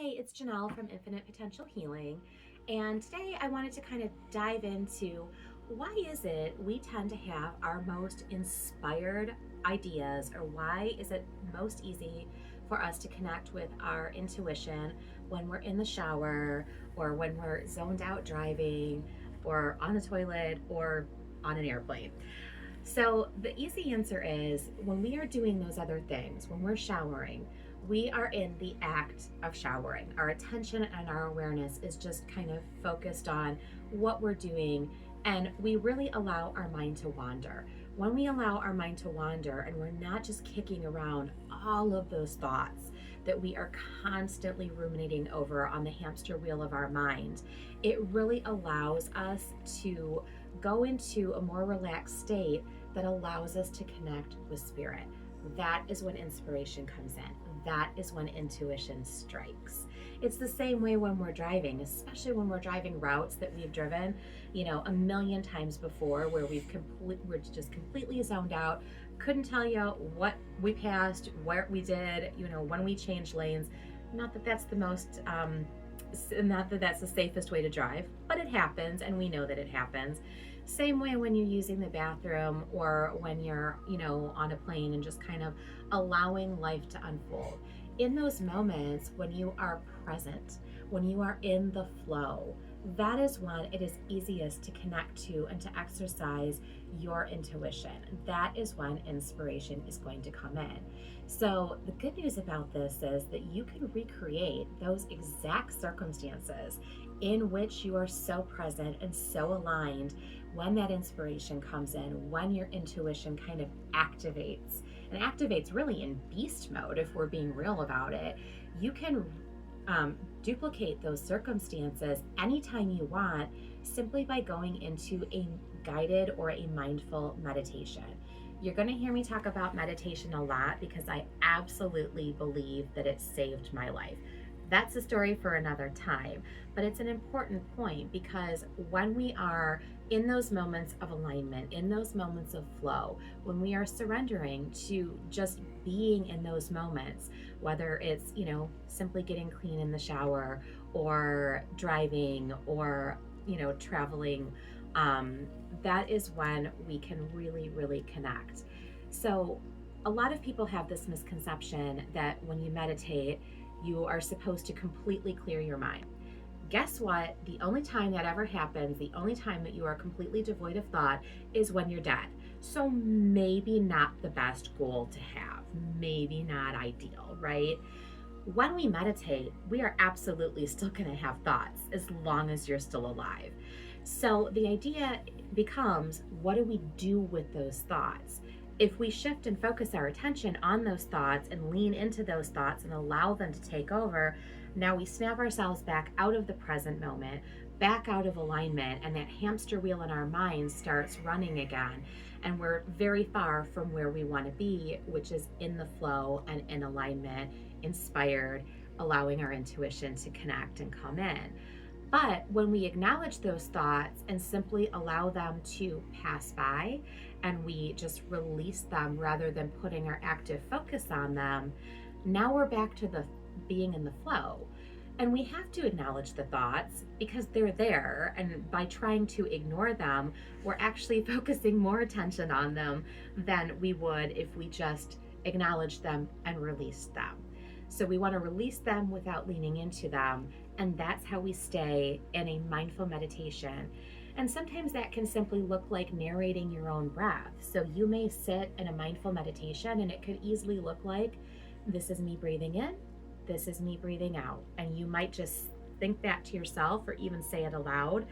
Hi, it's Janelle from Infinite Potential Healing, and today I wanted to kind of dive into why is it we tend to have our most inspired ideas, or why is it most easy for us to connect with our intuition when we're in the shower, or when we're zoned out driving, or on the toilet, or on an airplane. So, the easy answer is when we are doing those other things, when we're showering, we are in the act of showering. Our attention and our awareness is just kind of focused on what we're doing, and we really allow our mind to wander. When we allow our mind to wander and we're not just kicking around all of those thoughts that we are constantly ruminating over on the hamster wheel of our mind, it really allows us to go into a more relaxed state that allows us to connect with spirit. That is when inspiration comes in. That is when intuition strikes. It's the same way when we're driving, especially when we're driving routes that we've driven, a million times before, where we're just completely zoned out, couldn't tell you what we passed, where we did, when we changed lanes. Not that that's the most not that that's the safest way to drive, but it happens, and we know that it happens. Same way when you're using the bathroom, or when you're, on a plane and just kind of allowing life to unfold. In those moments when you are present, when you are in the flow, that is when it is easiest to connect to and to exercise your intuition. That is when inspiration is going to come in. So the good news about this is that you can recreate those exact circumstances in which you are so present and so aligned when that inspiration comes in, when your intuition kind of activates, and activates really in beast mode, if we're being real about it. You can duplicate those circumstances anytime you want, simply by going into a guided or a mindful meditation. You're going to hear me talk about meditation a lot because I absolutely believe that it saved my life. That's a story for another time, but it's an important point, because when we are in those moments of alignment, in those moments of flow, when we are surrendering to just being in those moments, whether it's, simply getting clean in the shower, or driving, or, traveling, that is when we can really, really connect. So, a lot of people have this misconception that when you meditate, you are supposed to completely clear your mind. Guess what? The only time that ever happens, the only time that you are completely devoid of thought, is when you're dead. So maybe not the best goal to have, maybe not ideal, right? When we meditate, we are absolutely still going to have thoughts as long as you're still alive. So the idea becomes, what do we do with those thoughts? If we shift and focus our attention on those thoughts and lean into those thoughts and allow them to take over, now we snap ourselves back out of the present moment, back out of alignment, and that hamster wheel in our mind starts running again. And we're very far from where we want to be, which is in the flow and in alignment, inspired, allowing our intuition to connect and come in. But when we acknowledge those thoughts and simply allow them to pass by, and we just release them rather than putting our active focus on them, now we're back to the being in the flow. And we have to acknowledge the thoughts because they're there. And by trying to ignore them, we're actually focusing more attention on them than we would if we just acknowledged them and released them. So we want to release them without leaning into them. And that's how we stay in a mindful meditation. And sometimes that can simply look like narrating your own breath. So you may sit in a mindful meditation, and it could easily look like, this is me breathing in, this is me breathing out. And you might just think that to yourself, or even say it aloud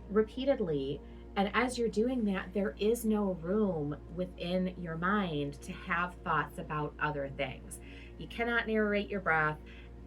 repeatedly. And as you're doing that, there is no room within your mind to have thoughts about other things. You cannot narrate your breath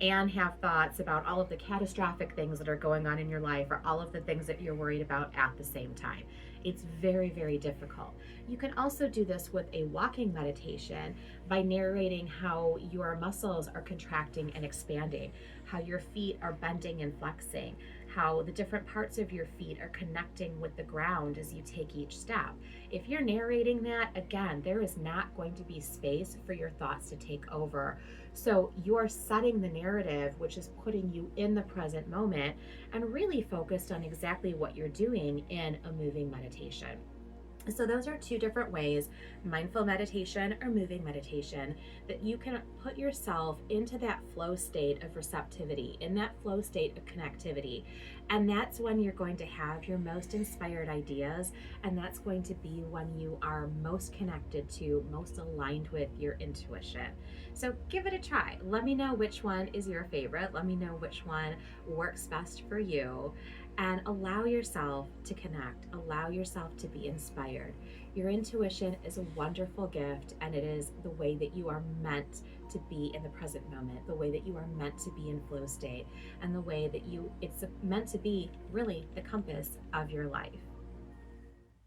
and have thoughts about all of the catastrophic things that are going on in your life, or all of the things that you're worried about at the same time. It's very, very difficult. You can also do this with a walking meditation by narrating how your muscles are contracting and expanding, how your feet are bending and flexing, how the different parts of your feet are connecting with the ground as you take each step. If you're narrating that, again, there is not going to be space for your thoughts to take over. So you're setting the narrative, which is putting you in the present moment and really focused on exactly what you're doing in a moving meditation. So those are two different ways, mindful meditation or moving meditation, that you can put yourself into that flow state of receptivity, in that flow state of connectivity. And that's when you're going to have your most inspired ideas, and that's going to be when you are most connected to, most aligned with your intuition. So give it a try. Let me know which one is your favorite. Let me know which one works best for you. And allow yourself to connect, allow yourself to be inspired. Your intuition is a wonderful gift, and it is the way that you are meant to be in the present moment, the way that you are meant to be in flow state, and the way that it's meant to be really the compass of your life.